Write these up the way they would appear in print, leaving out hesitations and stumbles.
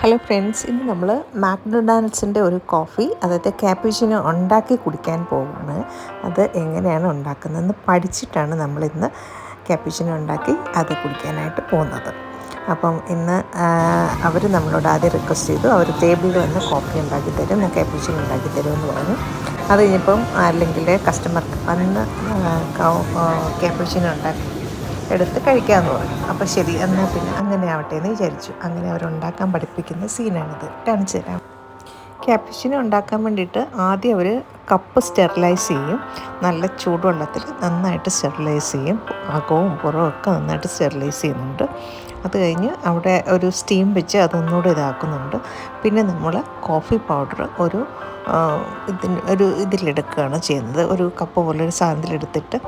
Hello friends, ഇന്ന് നമ്മൾ മാക്ഡൊണാൾഡ്സിൻ്റെ ഒരു കോഫി, അതായത് ക്യാപ്പുച്ചിനോ ഉണ്ടാക്കി കുടിക്കാൻ പോവുകയാണ്. അത് എങ്ങനെയാണ് ഉണ്ടാക്കുന്നതെന്ന് പഠിച്ചിട്ടാണ് നമ്മളിന്ന് ക്യാപ്പുച്ചിനോ ഉണ്ടാക്കി അത് കുടിക്കാനായിട്ട് പോകുന്നത്. അപ്പം ഇന്ന് അവർ നമ്മളോട് ആദ്യം റിക്വസ്റ്റ് ചെയ്തു, അവർ ടേബിളിൽ വന്ന് കോഫി ഉണ്ടാക്കി തരും, ക്യാപ്പുച്ചിനോ ഉണ്ടാക്കി തരുമെന്ന് പറഞ്ഞു. അത് കഴിഞ്ഞപ്പം അല്ലെങ്കിൽ കസ്റ്റമർക്ക് വന്ന് ക്യാപ്പുച്ചിനോ ഉണ്ടാക്കി എടുത്ത് കഴിക്കാമെന്ന് പറഞ്ഞു. അപ്പോൾ ശരി, എന്നാൽ പിന്നെ അങ്ങനെ ആവട്ടെ എന്ന് വിചാരിച്ചു. അങ്ങനെ അവരുണ്ടാക്കാൻ പഠിപ്പിക്കുന്ന സീനാണിത്, കാണിച്ചു തരാം. ക്യാപ്പുച്ചിനോ ഉണ്ടാക്കാൻ വേണ്ടിയിട്ട് ആദ്യം അവർ കപ്പ് സ്റ്റെറിലൈസ് ചെയ്യും. നല്ല ചൂടുവെള്ളത്തിൽ നന്നായിട്ട് സ്റ്റെറിലൈസ് ചെയ്യും. അകവും പുറവും ഒക്കെ നന്നായിട്ട് സ്റ്റെറിലൈസ് ചെയ്യുന്നുണ്ട്. അത് കഴിഞ്ഞ് അവിടെ ഒരു സ്റ്റീം വെച്ച് അതൊന്നുകൂടെ ഇതാക്കുന്നുണ്ട്. പിന്നെ നമ്മൾ കോഫി പൗഡർ ഇതിലെടുക്കുകയാണ് ചെയ്യുന്നത്. ഒരു കപ്പ് പോലെ ഒരു സാധനത്തിലെടുത്തിട്ട്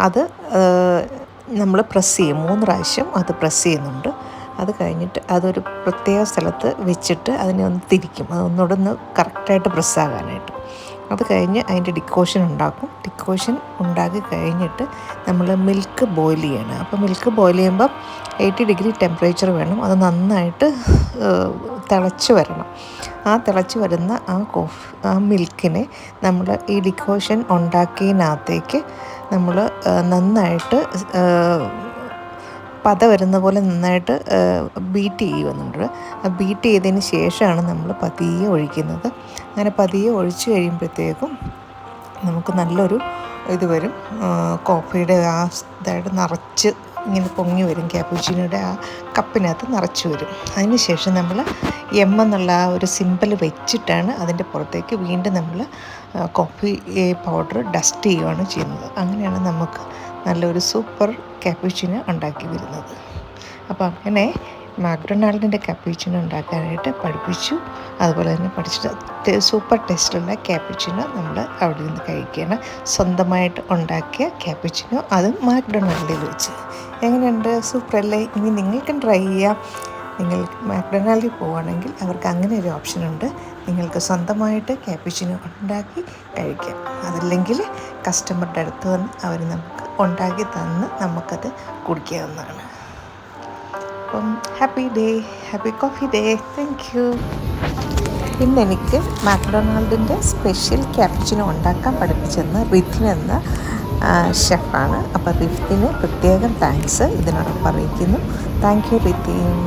അത് നമ്മൾ പ്രസ് ചെയ്യും. 3 പ്രാവശ്യം അത് പ്രസ് ചെയ്യുന്നുണ്ട്. അത് കഴിഞ്ഞിട്ട് അതൊരു പ്രത്യേക സ്ഥലത്ത് വെച്ചിട്ട് അതിനെ ഒന്ന് തിരിക്കും, അതൊന്നുകൂടെ ഒന്ന് കറക്റ്റായിട്ട് പ്രസ്സാകാനായിട്ട്. അത് കഴിഞ്ഞ് അതിൻ്റെ ഡിക്കോഷൻ ഉണ്ടാക്കും. ഡിക്കോഷൻ ഉണ്ടാക്കി കഴിഞ്ഞിട്ട് നമ്മൾ മിൽക്ക് ബോയിൽ ചെയ്യണം. അപ്പോൾ മിൽക്ക് ബോയിൽ ചെയ്യുമ്പോൾ 80 ഡിഗ്രി ടെമ്പറേച്ചർ വേണം. അത് നന്നായിട്ട് തിളച്ച് വരണം. ആ തിളച്ച് വരുന്ന ആ മിൽക്കിനെ നമ്മൾ ഈ ഡിക്കോഷൻ ഉണ്ടാക്കിയതിനകത്തേക്ക് നമ്മൾ നന്നായിട്ട് പത വരുന്ന പോലെ നന്നായിട്ട് ബീറ്റ് ചെയ്യുന്നുണ്ട്. ബീറ്റ് ചെയ്തതിന് ശേഷമാണ് നമ്മൾ പതിയെ ഒഴിക്കുന്നത്. അങ്ങനെ പതിയെ ഒഴിച്ച് കഴിയുമ്പോഴത്തേക്കും നമുക്ക് നല്ലൊരു ഇത് വരും. കോഫിയുടെ ആ ഇതായിട്ട് നിറച്ച് ഇങ്ങനെ പൊങ്ങി വരും. ക്യാപ്പുച്ചിനോയുടെ ആ കപ്പിനകത്ത് നിറച്ച് വരും. അതിന് ശേഷം നമ്മൾ എന്നുള്ള ആ ഒരു സിമ്പിൾ വെച്ചിട്ടാണ് അതിൻ്റെ പുറത്തേക്ക് വീണ്ടും നമ്മൾ കോഫി പൗഡർ ഡസ്റ്റ് ചെയ്യുകയാണ് ചെയ്യുന്നത്. അങ്ങനെയാണ് നമുക്ക് നല്ലൊരു സൂപ്പർ ക്യാപ്പുച്ചിനോ ഉണ്ടാക്കി വരുന്നത്. അപ്പോൾ അങ്ങനെ മാക്ഡൊണാൾഡിൻ്റെ ക്യാപ്പുച്ചിനോ ഉണ്ടാക്കാനായിട്ട് പഠിപ്പിച്ചു. അതുപോലെ തന്നെ പഠിച്ചിട്ട് സൂപ്പർ ടേസ്റ്റുള്ള ക്യാപ്പുച്ചിനോ നമ്മൾ അവിടെ നിന്ന് കഴിക്കുകയാണ്. സ്വന്തമായിട്ട് ഉണ്ടാക്കിയ ക്യാപ്പുച്ചിനോ, അതും മാക്ഡൊണാൾഡിൽ വെച്ച്. എങ്ങനെയുണ്ട്? സൂപ്പറല്ലേ? ഇനി നിങ്ങൾക്കും ട്രൈ ചെയ്യാം. നിങ്ങൾ മാക്ഡൊണാൾഡിൽ പോവുകയാണെങ്കിൽ അവർക്ക് അങ്ങനെ ഒരു ഓപ്ഷനുണ്ട്. നിങ്ങൾക്ക് സ്വന്തമായിട്ട് ക്യാപ്പുച്ചിനോ ഉണ്ടാക്കി കഴിക്കാം. അതല്ലെങ്കിൽ കസ്റ്റമറുടെ അടുത്ത് വന്ന് അവർ നമുക്ക് ഉണ്ടാക്കി തന്ന് നമുക്കത് കുടിക്കാവുന്നതാണ്. അപ്പം happy day, happy coffee day. Thank you. ഇന്നെനിക്ക് മാക്ഡൊണാൾഡിൻ്റെ സ്പെഷ്യൽ ക്യാപ്പുച്ചിനോ ഉണ്ടാക്കാൻ പഠിപ്പിച്ചെന്ന് റിഥിൻ എന്ന ഷെഫാണ്. അപ്പോൾ റിഥിന് പ്രത്യേകം താങ്ക്സ് ഇതിനോടൊപ്പം അറിയിക്കുന്നു. Thank you റിഥിൻ.